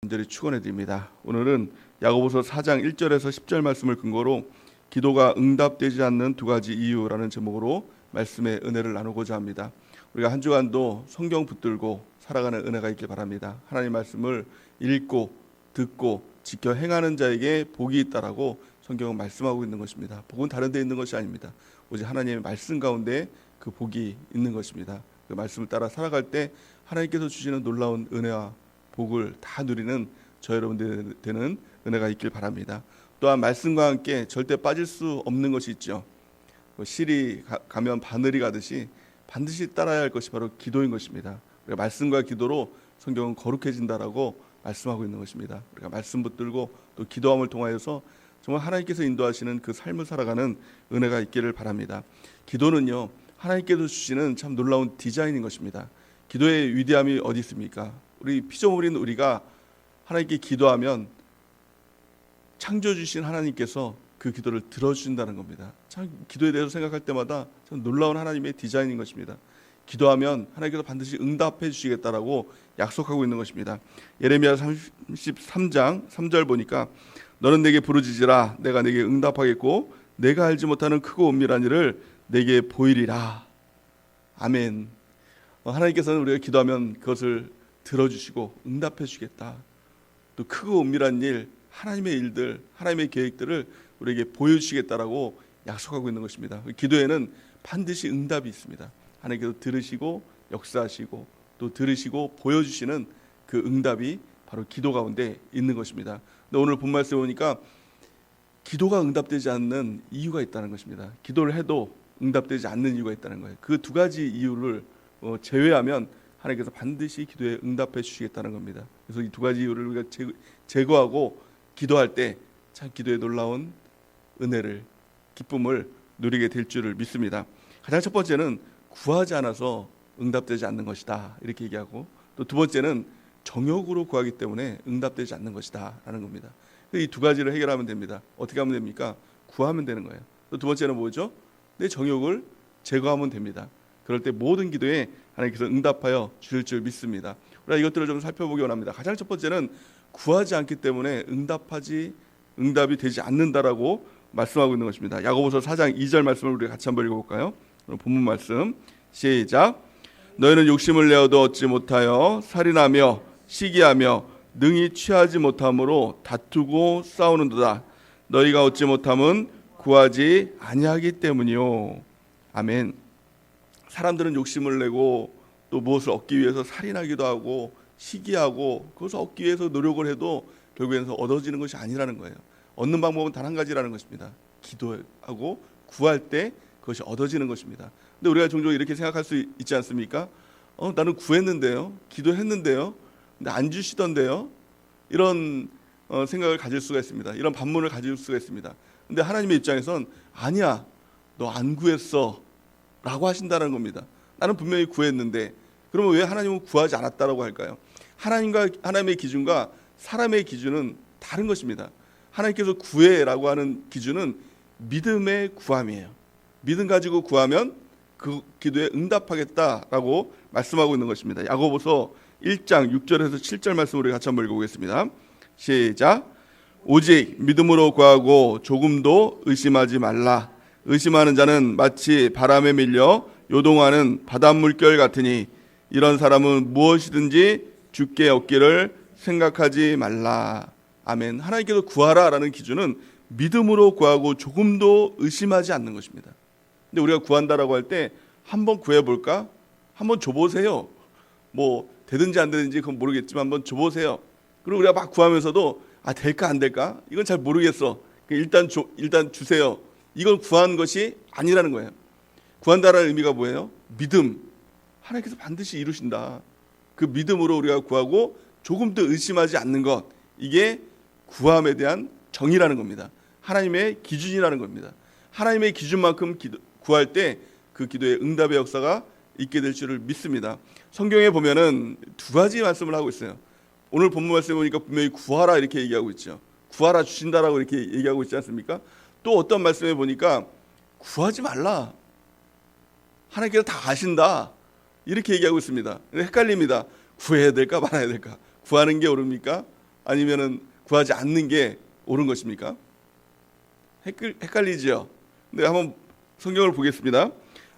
간절히 축원해 드립니다. 오늘은 야고보서 4장 1절에서 10절 말씀을 근거로 기도가 응답되지 않는 두 가지 이유라는 제목으로 말씀의 은혜를 나누고자 합니다. 우리가 한 주간도 성경 붙들고 살아가는 은혜가 있길 바랍니다. 하나님 말씀을 읽고 듣고 지켜 행하는 자에게 복이 있다라고 성경은 말씀하고 있는 것입니다. 복은 다른 데 있는 것이 아닙니다. 오직 하나님의 말씀 가운데 그 복이 있는 것입니다. 그 말씀을 따라 살아갈 때 하나님께서 주시는 놀라운 은혜와 복을 다 누리는 저 여러분들 되는 은혜가 있길 바랍니다. 또한 말씀과 함께 절대 빠질 수 없는 것이 있죠. 실이 가면 바늘이 가듯이 반드시 따라야 할 것이 바로 기도인 것입니다. 우리가 말씀과 기도로 성경은 거룩해진다라고 말씀하고 있는 것입니다. 우리가 말씀 붙들고 또 기도함을 통하여서 정말 하나님께서 인도하시는 그 삶을 살아가는 은혜가 있기를 바랍니다. 기도는요, 하나님께서 주시는 참 놀라운 디자인인 것입니다. 기도의 위대함이 어디 있습니까? 우리 피조물인 우리가 하나님께 기도하면 창조해 주신 하나님께서 그 기도를 들어주신다는 겁니다. 참 기도에 대해서 생각할 때마다 참 놀라운 하나님의 디자인인 것입니다. 기도하면 하나님께서 반드시 응답해 주시겠다라고 약속하고 있는 것입니다. 예레미야 33장 3절 보니까 너는 내게 부르짖으라 내가 내게 응답하겠고 내가 알지 못하는 크고 은밀한 일을 내게 보이리라. 아멘. 하나님께서는 우리가 기도하면 그것을 들어주시고 응답해 주시겠다. 또 크고 은밀한 일, 하나님의 일들, 하나님의 계획들을 우리에게 보여주시겠다라고 약속하고 있는 것입니다. 기도에는 반드시 응답이 있습니다. 하나님께서 들으시고 역사하시고 또 들으시고 보여주시는 그 응답이 바로 기도 가운데 있는 것입니다. 근데 오늘 본 말씀 보니까 기도가 응답되지 않는 이유가 있다는 것입니다. 기도를 해도 응답되지 않는 이유가 있다는 거예요. 그 두 가지 이유를 제외하면 하나님께서 반드시 기도에 응답해 주시겠다는 겁니다. 그래서 이 두 가지 이유를 우리가 제거하고 기도할 때 참 기도에 놀라운 은혜를, 기쁨을 누리게 될 줄을 믿습니다. 가장 첫 번째는 구하지 않아서 응답되지 않는 것이다 이렇게 얘기하고, 또 두 번째는 정욕으로 구하기 때문에 응답되지 않는 것이다 라는 겁니다. 이 두 가지를 해결하면 됩니다. 어떻게 하면 됩니까? 구하면 되는 거예요. 또 두 번째는 뭐죠? 내 정욕을 제거하면 됩니다. 그럴 때 모든 기도에 하나님께서 응답하여 주실 줄 믿습니다. 우리가 이것들을 좀 살펴보기 원합니다. 가장 첫 번째는 구하지 않기 때문에 응답이 되지 않는다라고 말씀하고 있는 것입니다. 야고보서 4장 2절 말씀을 우리 같이 한번 읽어볼까요? 본문 말씀 시작. 너희는 욕심을 내어도 얻지 못하여 살인하며 시기하며 능히 취하지 못함으로 다투고 싸우는도다. 너희가 얻지 못함은 구하지 아니하기 때문이요. 아멘. 사람들은 욕심을 내고 또 무엇을 얻기 위해서 살인하기도 하고 시기하고 그것을 얻기 위해서 노력을 해도 결국에는 얻어지는 것이 아니라는 거예요. 얻는 방법은 단 한 가지라는 것입니다. 기도하고 구할 때 그것이 얻어지는 것입니다. 근데 우리가 종종 이렇게 생각할 수 있지 않습니까? 나는 구했는데요, 기도했는데요, 근데 안 주시던데요. 이런 생각을 가질 수가 있습니다. 이런 반문을 가질 수가 있습니다. 근데 하나님의 입장에선 아니야, 너 안 구했어 라고 하신다는 겁니다. 나는 분명히 구했는데 그러면 왜 하나님은 구하지 않았다라고 할까요? 하나님의 기준과 사람의 기준은 다른 것입니다. 하나님께서 구해라고 하는 기준은 믿음의 구함이에요. 믿음 가지고 구하면 그 기도에 응답하겠다라고 말씀하고 있는 것입니다. 야고보서 1장 6절에서 7절 말씀을 같이 한번 읽어보겠습니다. 시작. 오직 믿음으로 구하고 조금도 의심하지 말라. 의심하는 자는 마치 바람에 밀려 요동하는 바닷물결 같으니 이런 사람은 무엇이든지 주께 얻기를 생각하지 말라. 아멘. 하나님께서 구하라라는 기준은 믿음으로 구하고 조금도 의심하지 않는 것입니다. 근데 우리가 구한다라고 할 때 한번 구해볼까? 한번 줘보세요. 뭐 되든지 안 되든지 그건 모르겠지만 한번 줘보세요. 그리고 우리가 막 구하면서도 될까 안 될까? 이건 잘 모르겠어. 일단 주세요. 이걸 구한 것이 아니라는 거예요. 구한다라는 의미가 뭐예요? 믿음. 하나님께서 반드시 이루신다. 그 믿음으로 우리가 구하고 조금도 의심하지 않는 것, 이게 구함에 대한 정의라는 겁니다. 하나님의 기준이라는 겁니다. 하나님의 기준만큼 구할 때 그 기도의 응답의 역사가 있게 될 줄을 믿습니다. 성경에 보면은 두 가지 말씀을 하고 있어요. 오늘 본문 말씀에 보니까 분명히 구하라 이렇게 얘기하고 있죠. 구하라 주신다라고 이렇게 얘기하고 있지 않습니까? 또 어떤 말씀에 보니까 구하지 말라. 하나님께서 다 아신다. 이렇게 얘기하고 있습니다. 헷갈립니다. 구해야 될까 말아야 될까? 구하는 게 옳습니까? 아니면은 구하지 않는 게 옳은 것입니까? 헷갈리지요. 네, 한번 성경을 보겠습니다.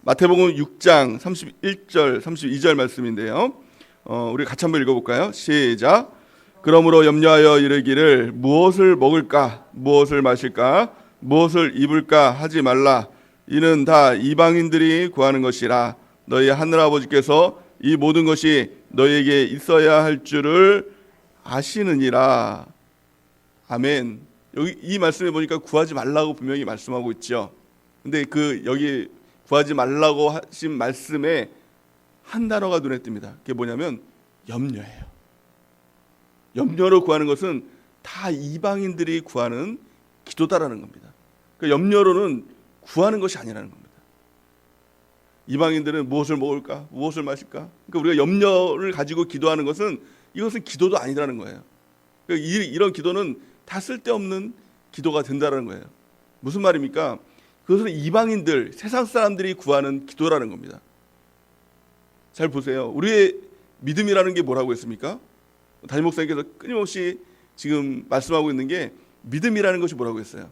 마태복음 6장 31절 32절 말씀인데요. 우리 같이 한번 읽어볼까요? 시작. 그러므로 염려하여 이르기를 무엇을 먹을까, 무엇을 마실까, 무엇을 입을까 하지 말라. 이는 다 이방인들이 구하는 것이라. 너희 하늘아버지께서 이 모든 것이 너희에게 있어야 할 줄을 아시느니라. 아멘. 여기 이 말씀에 보니까 구하지 말라고 분명히 말씀하고 있죠. 근데 여기 구하지 말라고 하신 말씀에 한 단어가 눈에 띕니다. 그게 뭐냐면 염려예요. 염려로 구하는 것은 다 이방인들이 구하는 기도다라는 겁니다. 그러니까 염려로는 구하는 것이 아니라는 겁니다. 이방인들은 무엇을 먹을까, 무엇을 마실까. 그러니까 우리가 염려를 가지고 기도하는 것은 이것은 기도도 아니라는 거예요. 그러니까 이런 기도는 다 쓸데없는 기도가 된다는 거예요. 무슨 말입니까? 그것은 이방인들, 세상 사람들이 구하는 기도라는 겁니다. 잘 보세요. 우리의 믿음이라는 게 뭐라고 했습니까? 담임 목사님께서 끊임없이 지금 말씀하고 있는 게 믿음이라는 것이 뭐라고 했어요?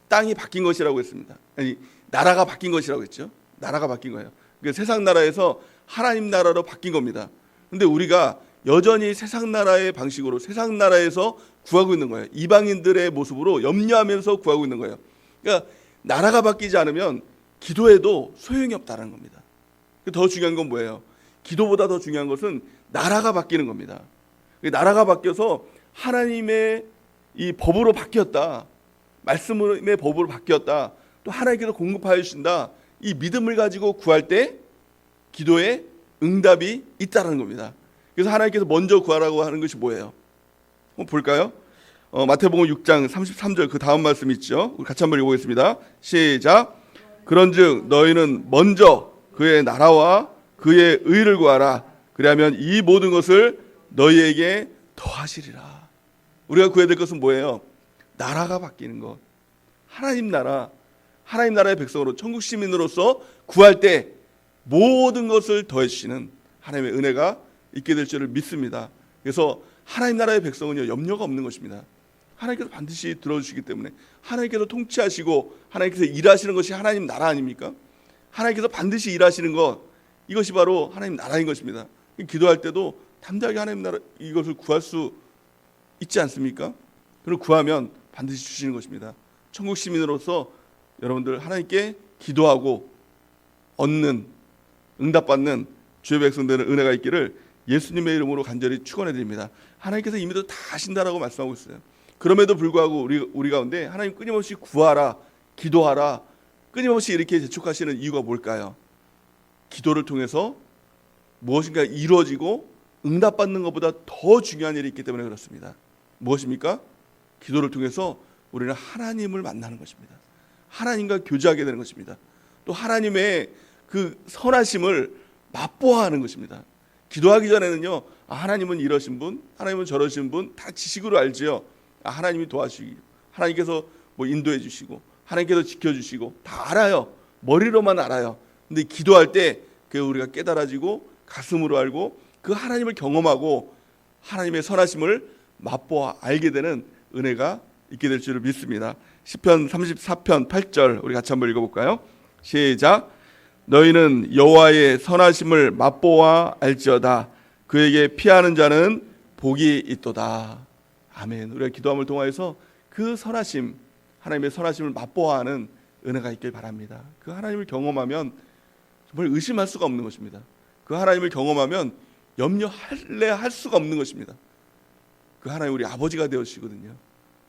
땅이 바뀐 것이라고 했습니다. 아니, 나라가 바뀐 것이라고 했죠. 나라가 바뀐 거예요. 그러니까 세상 나라에서 하나님 나라로 바뀐 겁니다. 근데 우리가 여전히 세상 나라의 방식으로 세상 나라에서 구하고 있는 거예요. 이방인들의 모습으로 염려하면서 구하고 있는 거예요. 그러니까 나라가 바뀌지 않으면 기도해도 소용이 없다는 겁니다. 더 중요한 건 뭐예요? 기도보다 더 중요한 것은 나라가 바뀌는 겁니다. 나라가 바뀌어서 하나님의 이 법으로 바뀌었다. 말씀의 법으로 바뀌었다. 또 하나님께서 공급하여 주신다. 이 믿음을 가지고 구할 때 기도에 응답이 있다는 겁니다. 그래서 하나님께서 먼저 구하라고 하는 것이 뭐예요? 한번 볼까요? 마태복음 6장 33절 그 다음 말씀 있죠. 우리 같이 한번 읽어보겠습니다. 시작. 그런즉 너희는 먼저 그의 나라와 그의 의를 구하라. 그리하면 이 모든 것을 너희에게 더하시리라. 우리가 구해야 될 것은 뭐예요? 나라가 바뀌는 것. 하나님 나라의 백성으로 천국 시민으로서 구할 때 모든 것을 더해 주시는 하나님의 은혜가 있게 될 줄을 믿습니다. 그래서 하나님 나라의 백성은요, 염려가 없는 것입니다. 하나님께서 반드시 들어주시기 때문에 하나님께서 통치하시고 하나님께서 일하시는 것이 하나님 나라 아닙니까? 하나님께서 반드시 일하시는 것, 이것이 바로 하나님 나라인 것입니다. 기도할 때도 담대하게 하나님 나라 이것을 구할 수 있지 않습니까? 그걸 구하면 반드시 주시는 것입니다. 천국 시민으로서 여러분들 하나님께 기도하고 얻는, 응답받는 주의 백성들의 은혜가 있기를 예수님의 이름으로 간절히 축원해 드립니다. 하나님께서 이미도 다 하신다라고 말씀하고 있어요. 그럼에도 불구하고 우리 가운데 하나님 끊임없이 구하라, 기도하라, 끊임없이 이렇게 재촉하시는 이유가 뭘까요? 기도를 통해서 무엇인가 이루어지고 응답받는 것보다 더 중요한 일이 있기 때문에 그렇습니다. 무엇입니까? 기도를 통해서 우리는 하나님을 만나는 것입니다. 하나님과 교제하게 되는 것입니다. 또 하나님의 그 선하심을 맛보아하는 것입니다. 기도하기 전에는요, 하나님은 이러신 분, 하나님은 저러신 분 다 지식으로 알지요. 하나님이 도와주시고, 하나님께서 뭐 인도해 주시고, 하나님께서 지켜주시고 다 알아요. 머리로만 알아요. 근데 기도할 때 그 우리가 깨달아지고 가슴으로 알고 그 하나님을 경험하고 하나님의 선하심을 맛보아 알게 되는 은혜가 있게 될 줄을 믿습니다. 시편 34편 8절 우리 같이 한번 읽어볼까요? 시작. 너희는 여호와의 선하심을 맛보아 알지어다. 그에게 피하는 자는 복이 있도다. 아멘. 우리가 기도함을 통하여서 그 선하심, 하나님의 선하심을 맛보아하는 은혜가 있길 바랍니다. 그 하나님을 경험하면 정말 의심할 수가 없는 것입니다. 그 하나님을 경험하면 염려할래 할 수가 없는 것입니다. 그 하나님 우리 아버지가 되어주시거든요.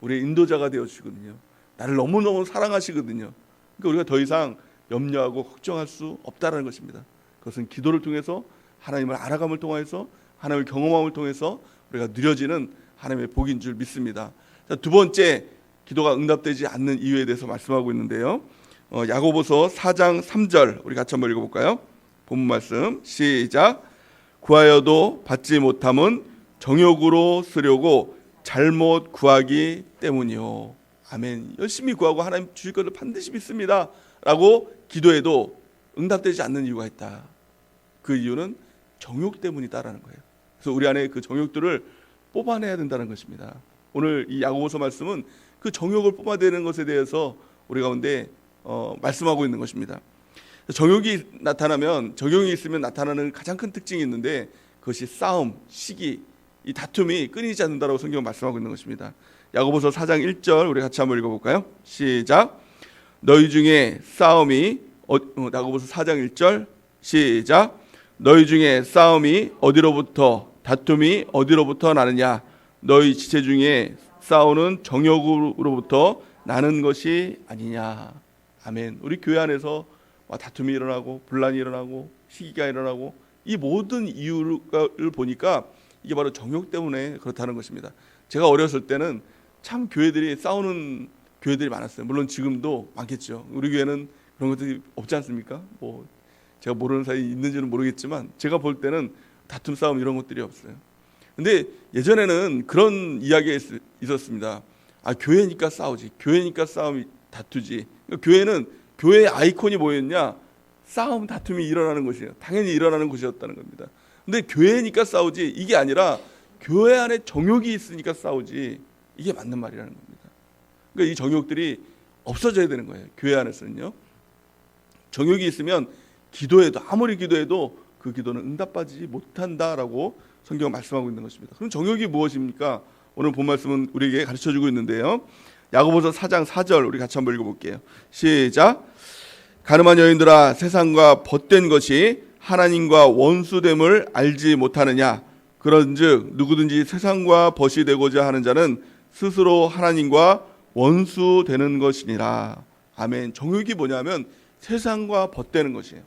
우리의 인도자가 되어주시거든요. 나를 너무너무 사랑하시거든요. 그러니까 우리가 더 이상 염려하고 걱정할 수 없다는 것입니다. 그것은 기도를 통해서 하나님을 알아감을 통해서 하나님을 경험함을 통해서 우리가 누려지는 하나님의 복인 줄 믿습니다. 자, 두 번째, 기도가 응답되지 않는 이유에 대해서 말씀하고 있는데요. 야고보서 4장 3절 우리 같이 한번 읽어볼까요? 본문 말씀 시작. 구하여도 받지 못함은 정욕으로 쓰려고 잘못 구하기 때문이요. 아멘. 열심히 구하고 하나님 주실 것을 반드시 믿습니다 라고 기도해도 응답되지 않는 이유가 있다. 그 이유는 정욕 때문이다라는 거예요. 그래서 우리 안에 그 정욕들을 뽑아내야 된다는 것입니다. 오늘 이 야고보서 말씀은 그 정욕을 뽑아내는 것에 대해서 우리 가운데 말씀하고 있는 것입니다. 정욕이 나타나면, 정욕이 있으면 나타나는 가장 큰 특징이 있는데 그것이 싸움, 시기, 이 다툼이 끊이지 않는다라고 성경은 말씀하고 있는 것입니다. 야고보서 4장 1절 우리 같이 한번 읽어볼까요? 시작. 너희 중에 싸움이 야고보서 4장 1절 시작. 너희 중에 싸움이 어디로부터, 다툼이 어디로부터 나느냐? 너희 지체 중에 싸우는 정욕으로부터 나는 것이 아니냐. 아멘. 우리 교회 안에서 다툼이 일어나고 분란이 일어나고 시기가 일어나고 이 모든 이유를 보니까 이게 바로 정욕 때문에 그렇다는 것입니다. 제가 어렸을 때는 참 교회들이 싸우는 교회들이 많았어요. 물론 지금도 많겠죠. 우리 교회는 그런 것들이 없지 않습니까? 뭐 제가 모르는 사이 있는지는 모르겠지만 제가 볼 때는 다툼 싸움 이런 것들이 없어요. 근데 예전에는 그런 이야기가 있었습니다. 교회니까 싸우지, 교회니까 싸움이 다투지. 그러니까 교회는, 교회의 아이콘이 뭐였냐? 싸움, 다툼이 일어나는 곳이에요. 당연히 일어나는 곳이었다는 겁니다. 근데 교회니까 싸우지, 이게 아니라 교회 안에 정욕이 있으니까 싸우지, 이게 맞는 말이라는 겁니다. 그러니까 이 정욕들이 없어져야 되는 거예요. 교회 안에서는요. 정욕이 있으면 기도해도, 아무리 기도해도 그 기도는 응답받지 못한다라고 성경은 말씀하고 있는 것입니다. 그럼 정욕이 무엇입니까? 오늘 본 말씀은 우리에게 가르쳐주고 있는데요. 야고보서 4장 4절 우리 같이 한번 읽어볼게요. 시작. 가늠한 여인들아, 세상과 벗된 것이 하나님과 원수됨을 알지 못하느냐? 그런즉 누구든지 세상과 벗이 되고자 하는 자는 스스로 하나님과 원수되는 것이니라. 아멘. 정욕이 뭐냐면 세상과 벗되는 것이에요.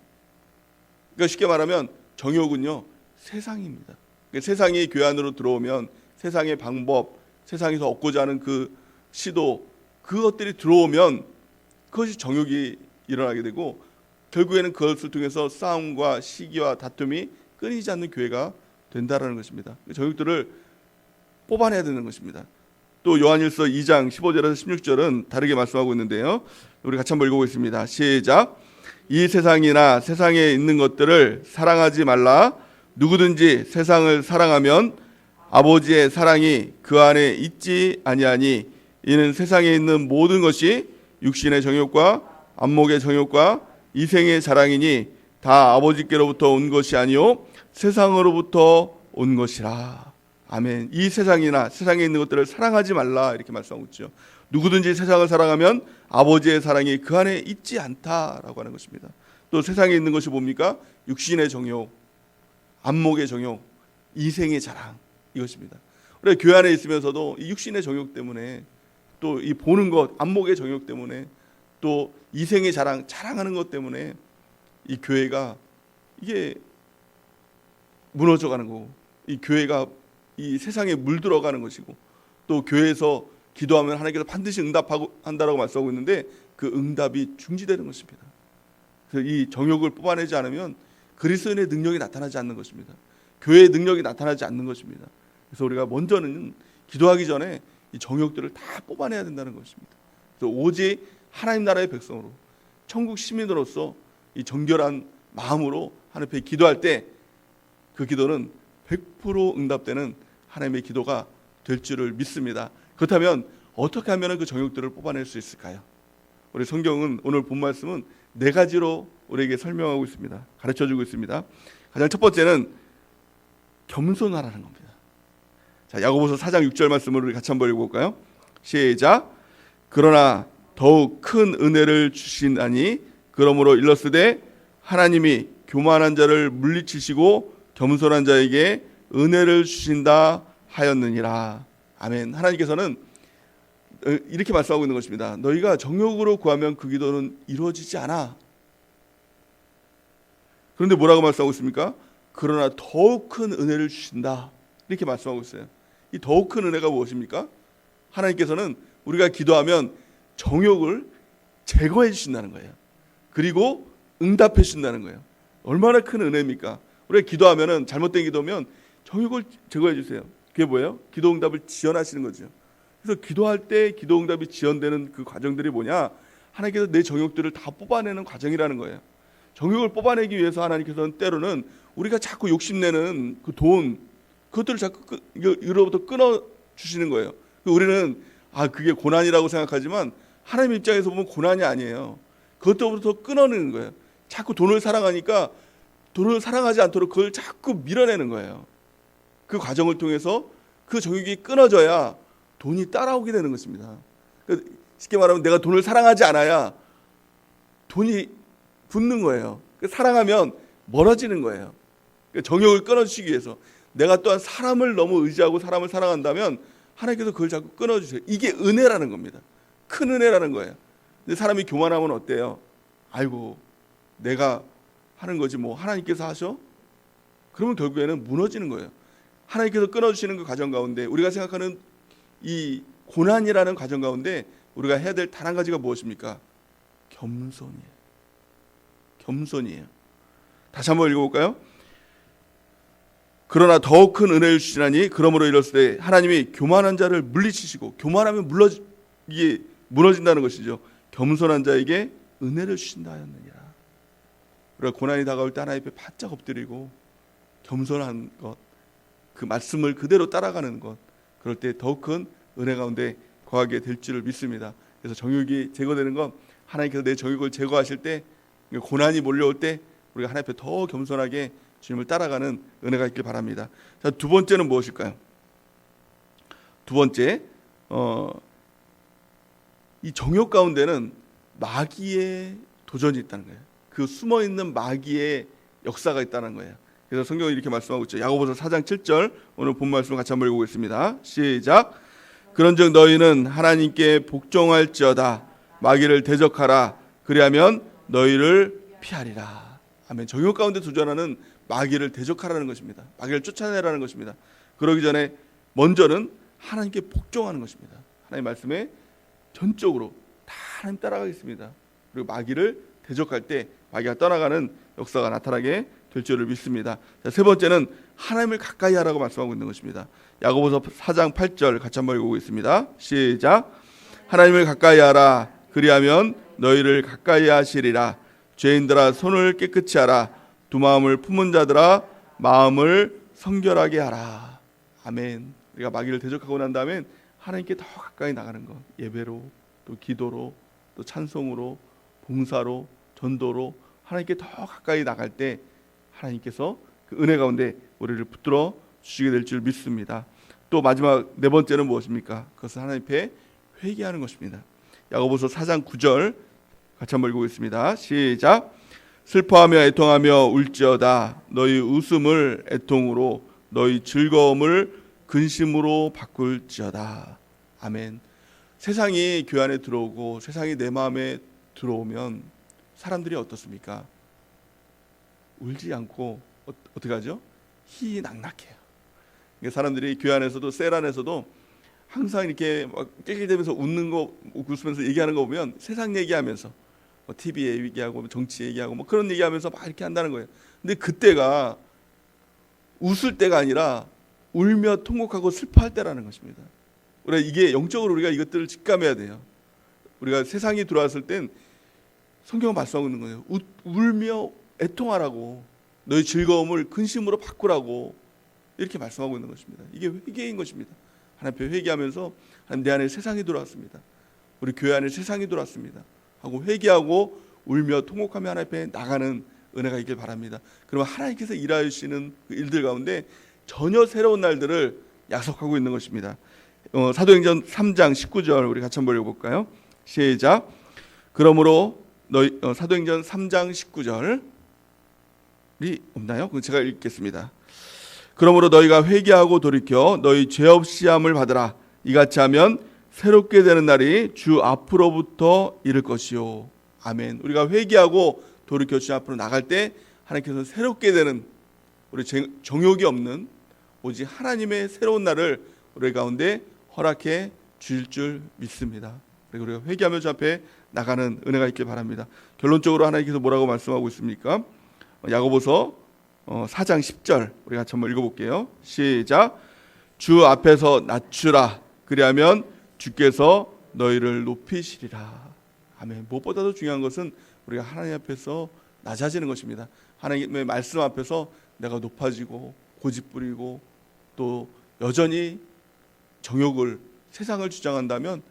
그러니까 쉽게 말하면 정욕은요, 세상입니다. 그러니까 세상이 교회 안으로 들어오면 세상의 방법, 세상에서 얻고자 하는 그 시도, 그것들이 들어오면 그것이 정욕이 일어나게 되고 결국에는 그것을 통해서 싸움과 시기와 다툼이 끊이지 않는 교회가 된다라는 것입니다. 정욕들을 뽑아내야 되는 것입니다. 또 요한일서 2장 15절에서 16절은 다르게 말씀하고 있는데요. 우리 같이 한번 읽어보겠습니다. 시작. 이 세상이나 세상에 있는 것들을 사랑하지 말라. 누구든지 세상을 사랑하면 아버지의 사랑이 그 안에 있지 아니하니 이는 세상에 있는 모든 것이 육신의 정욕과 안목의 정욕과 이생의 자랑이니 다 아버지께로부터 온 것이 아니요 세상으로부터 온 것이라. 아멘. 이 세상이나 세상에 있는 것들을 사랑하지 말라 이렇게 말씀하고 있죠. 누구든지 세상을 사랑하면 아버지의 사랑이 그 안에 있지 않다라고 하는 것입니다. 또 세상에 있는 것이 뭡니까? 육신의 정욕, 안목의 정욕, 이생의 자랑, 이것입니다. 우리가 교회 안에 있으면서도 이 육신의 정욕 때문에, 또 이 보는 것, 안목의 정욕 때문에, 또 이생의 자랑하는 것 때문에 이 교회가 이게 무너져가는 거고, 이 교회가 이 세상에 물들어가는 것이고, 또 교회에서 기도하면 하나님께서 반드시 응답하고 한다라고 말씀하고 있는데 그 응답이 중지되는 것입니다. 그래서 이 정욕을 뽑아내지 않으면 그리스도인의 능력이 나타나지 않는 것입니다. 교회의 능력이 나타나지 않는 것입니다. 그래서 우리가 먼저는 기도하기 전에 이 정욕들을 다 뽑아내야 된다는 것입니다. 그래서 오직 하나님 나라의 백성으로, 천국 시민으로서 이 정결한 마음으로 하나님 앞에 기도할 때 그 기도는 100% 응답되는 하나님의 기도가 될 줄을 믿습니다. 그렇다면 어떻게 하면 그 정욕들을 뽑아낼 수 있을까요? 우리 성경은 오늘 본 말씀은 4가지로 우리에게 설명하고 있습니다. 가르쳐주고 있습니다. 가장 첫 번째는 겸손하라는 겁니다. 자, 야고보서 4장 6절 말씀을 우리 같이 한번 읽어볼까요? 시작. 그러나 더욱 큰 은혜를 주시나니 그러므로 일렀으되 하나님이 교만한 자를 물리치시고 겸손한 자에게 은혜를 주신다 하였느니라. 아멘. 하나님께서는 이렇게 말씀하고 있는 것입니다. 너희가 정욕으로 구하면 그 기도는 이루어지지 않아. 그런데 뭐라고 말씀하고 있습니까? 그러나 더욱 큰 은혜를 주신다. 이렇게 말씀하고 있어요. 이 더욱 큰 은혜가 무엇입니까? 하나님께서는 우리가 기도하면 정욕을 제거해 주신다는 거예요. 그리고 응답해 주신다는 거예요. 얼마나 큰 은혜입니까? 우리가 기도하면은, 잘못된 기도면 정욕을 제거해 주세요. 그게 뭐예요? 기도 응답을 지연하시는 거죠. 그래서 기도할 때 기도 응답이 지연되는 그 과정들이 뭐냐? 하나님께서 내 정욕들을 다 뽑아내는 과정이라는 거예요. 정욕을 뽑아내기 위해서 하나님께서는 때로는 우리가 자꾸 욕심내는 그 돈, 그것들을 자꾸 이로부터 끊어 주시는 거예요. 우리는 그게 고난이라고 생각하지만 하나님 입장에서 보면 고난이 아니에요. 그것부터 끊어내는 거예요. 자꾸 돈을 사랑하니까 돈을 사랑하지 않도록 그걸 자꾸 밀어내는 거예요. 그 과정을 통해서 그 정욕이 끊어져야 돈이 따라오게 되는 것입니다. 쉽게 말하면 내가 돈을 사랑하지 않아야 돈이 붙는 거예요. 사랑하면 멀어지는 거예요. 정욕을 끊어주시기 위해서 내가 또한 사람을 너무 의지하고 사람을 사랑한다면 하나님께서 그걸 자꾸 끊어주세요. 이게 은혜라는 겁니다. 큰 은혜라는 거예요. 근데 사람이 교만하면 어때요? 아이고 내가 하는 거지 뭐 하나님께서 하셔? 그러면 결국에는 무너지는 거예요. 하나님께서 끊어주시는 그 과정 가운데 우리가 생각하는 이 고난이라는 과정 가운데 우리가 해야 될 단 한 가지가 무엇입니까? 겸손이에요. 겸손이에요. 다시 한번 읽어볼까요? 그러나 더욱 큰 은혜를 주시나니 그러므로 이랬을 때 하나님이 교만한 자를 물리치시고, 교만하면 이게 무너진다는 것이죠. 겸손한 자에게 은혜를 주신다 하였느니라. 우리가 고난이 다가올 때 하나님 앞에 바짝 엎드리고 겸손한 것, 그 말씀을 그대로 따라가는 것, 그럴 때 더욱 큰 은혜 가운데 거하게 될 줄을 믿습니다. 그래서 정욕이 제거되는 건 하나님께서 내 정욕을 제거하실 때, 고난이 몰려올 때 우리가 하나님 앞에 더 겸손하게 주님을 따라가는 은혜가 있길 바랍니다. 자, 두 번째는 무엇일까요? 두 번째, 이 정욕 가운데는 마귀의 도전이 있다는 거예요. 그 숨어있는 마귀의 역사가 있다는 거예요. 그래서 성경은 이렇게 말씀하고 있죠. 야고보서 4장 7절, 오늘 본 말씀을 같이 한번 읽어보겠습니다. 시작. 그런즉 너희는 하나님께 복종할지어다. 마귀를 대적하라. 그리하면 너희를 피하리라. 아멘. 정욕 가운데 도전하는 마귀를 대적하라는 것입니다. 마귀를 쫓아내라는 것입니다. 그러기 전에 먼저는 하나님께 복종하는 것입니다. 하나님 말씀에 전적으로 다 하나님 따라가겠습니다. 그리고 마귀를 대적할 때 마귀가 떠나가는 역사가 나타나게 될 줄을 믿습니다. 자, 세 번째는 하나님을 가까이 하라고 말씀하고 있는 것입니다. 야고보서 4장 8절 같이 한번 읽어보겠습니다. 시작. 하나님을 가까이 하라. 그리하면 너희를 가까이 하시리라. 죄인들아 손을 깨끗이 하라. 두 마음을 품은 자들아 마음을 성결하게 하라. 아멘. 우리가 마귀를 대적하고 난 다음에 하나님께 더 가까이 나가는 것, 예배로, 또 기도로, 또 찬송으로, 봉사로, 전도로 하나님께 더 가까이 나갈 때 하나님께서 그 은혜 가운데 우리를 붙들어 주시게 될 줄 믿습니다. 또 마지막 네 번째는 무엇입니까? 그것은 하나님 앞에 회개하는 것입니다. 야고보서 4장 9절 같이 한번 읽어보겠습니다. 시작. 슬퍼하며 애통하며 울지어다. 너희 웃음을 애통으로, 너희 즐거움을 근심으로 바꿀지어다. 아멘. 세상이 교회 안에 들어오고 세상이 내 마음에 들어오면 사람들이 어떻습니까? 울지 않고 어떻게 하죠? 희낙낙해요. 사람들이 교회 안에서도 셀 안에서도 항상 이렇게 막 낄낄대면서 웃는 거, 웃으면서 얘기하는 거 보면 세상 얘기하면서 TV 얘기하고 정치 얘기하고 그런 얘기하면서 막 이렇게 한다는 거예요. 근데 그때가 웃을 때가 아니라 울며 통곡하고 슬퍼할 때라는 것입니다. 우리가 이게 영적으로 우리가 이것들을 직감해야 돼요. 우리가 세상이 들어왔을 땐 성경은 말씀하고 있는 거예요. 울며 애통하라고, 너희 즐거움을 근심으로 바꾸라고 이렇게 말씀하고 있는 것입니다. 이게 회개인 것입니다. 하나님 앞에 회개하면서 하나님, 내 안에 세상이 들어왔습니다. 우리 교회 안에 세상이 들어왔습니다 하고 회개하고 울며 통곡하며 하나님 앞에 나가는 은혜가 있길 바랍니다. 그러면 하나님께서 일하시는 그 일들 가운데 전혀 새로운 날들을 약속하고 있는 것입니다. 사도행전 3장 19절 우리 같이 한번 읽어볼까요? 시작. 그러므로 너희 사도행전 3장 19절이 없나요? 그럼 제가 읽겠습니다. 그러므로 너희가 회개하고 돌이켜 너희 죄 없이 함을 받으라. 이같이 하면 새롭게 되는 날이 주 앞으로부터 이를 것이요. 아멘. 우리가 회개하고 돌이켜 주 앞으로 나갈 때 하나님께서 새롭게 되는, 우리 정욕이 없는 오직 하나님의 새로운 날을 우리 가운데 허락해 주실 줄 믿습니다. 그리고 우리가 회개하며 주 앞에 나가는 은혜가 있길 바랍니다. 결론적으로 하나님께서 뭐라고 말씀하고 있습니까? 야고보서 4장 10절 우리 같이 한번 읽어볼게요. 시작. 주 앞에서 낮추라. 그리하면 주께서 너희를 높이시리라. 아멘. 무엇보다도 중요한 것은 우리가 하나님 앞에서 낮아지는 것입니다. 하나님의 말씀 앞에서 내가 높아지고 고집부리고 또 여전히 정욕을 세상을 주장한다면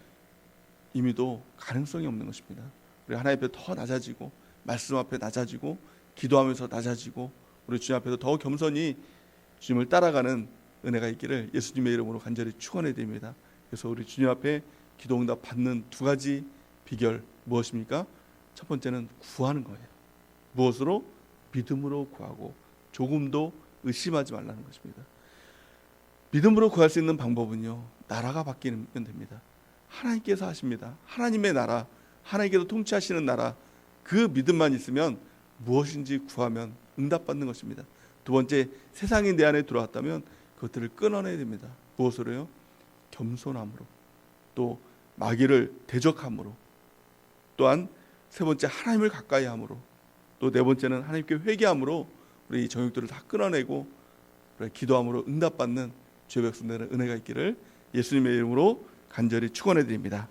이미도 가능성이 없는 것입니다. 우리 하나님 앞에 더 낮아지고 말씀 앞에 낮아지고 기도하면서 낮아지고 우리 주님 앞에서 더 겸손히 주님을 따라가는 은혜가 있기를 예수님의 이름으로 간절히 축원해 드립니다. 그래서 우리 주님 앞에 기도 응답 받는 두 가지 비결 무엇입니까? 첫 번째는 구하는 거예요. 무엇으로? 믿음으로 구하고 조금도 의심하지 말라는 것입니다. 믿음으로 구할 수 있는 방법은요, 나라가 바뀌면 됩니다. 하나님께서 하십니다. 하나님의 나라, 하나님께서 통치하시는 나라, 그 믿음만 있으면 무엇인지 구하면 응답받는 것입니다. 두 번째, 세상이 내 안에 들어왔다면 그것들을 끊어내야 됩니다. 무엇으로요? 겸손함으로, 또 마귀를 대적함으로, 또한 세 번째 하나님을 가까이 함으로, 또 네 번째는 하나님께 회개함으로 우리 정욕들을 다 끊어내고 기도함으로 응답받는 주의 백성들의 은혜가 있기를 예수님의 이름으로 간절히 축원해 드립니다.